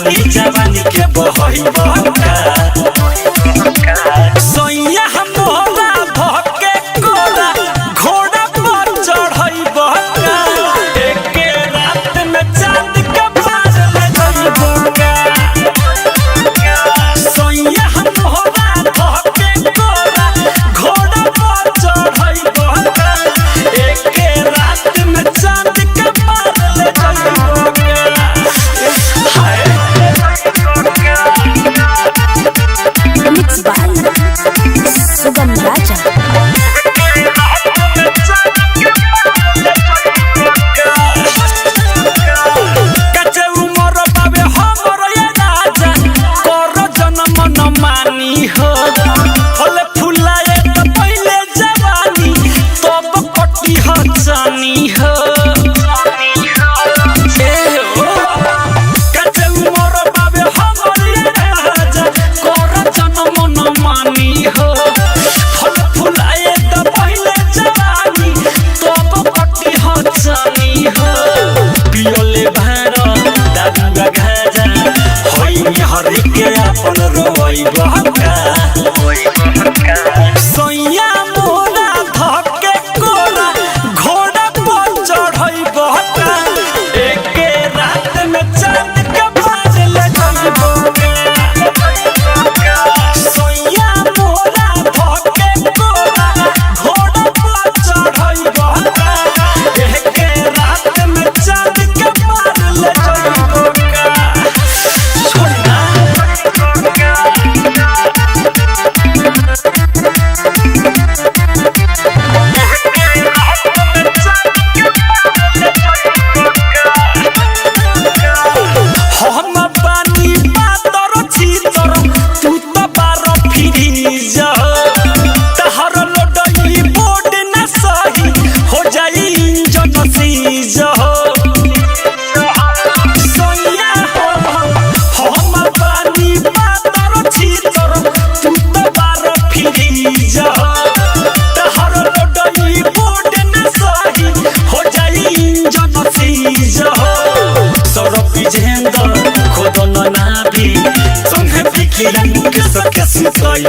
पानी जवानी के बहई बहका सोइया हमरा धके कोरा घोड़ा पर चढ़ई बहका एक रात में चांद के पार ले जाई बहका सोइया हमरा धके कोरा घोड़ा पर चढ़ई बहका एक रात में चांद के पार ले जाई बहका Mixed by Sugam Raja. कच्चे उमर बाबे हमर ये राजा कर जन्म न मानी हो फल फुलाए त पहिले जवानी तब कटी ह जानी हो कच्चे उमर बाबे हमर ये राजा कर जन्म न मानी हो फल फुलाए त पहिले जवानी तब कटी ह जानी हो पियोले भारो दादुगा घाजा होई हरि के अपन रोई बहका सोइया मोरा धके कोरा घोड़ा पर चढ़ई बहका एक रात में चांद के पार ले जाई बहका सोइया मोरा धके कोरा घोड़ा पर चढ़ई बहका एक रात में चांद के पार ले जाई बहका छोड़ना हम पानी पातर छीतर तू तो बार फिरी जा तहर लोडई बोर्ड न सही हो जाई इंजन सीज सोइया हम पानी पातर छीतर तू तो बार फिरी जा तहर लोडई बोर्ड न सही हो जाई इंजन सीज सरपी जेंदर खोदन नाभी संगे बिकिरन के सके सुतई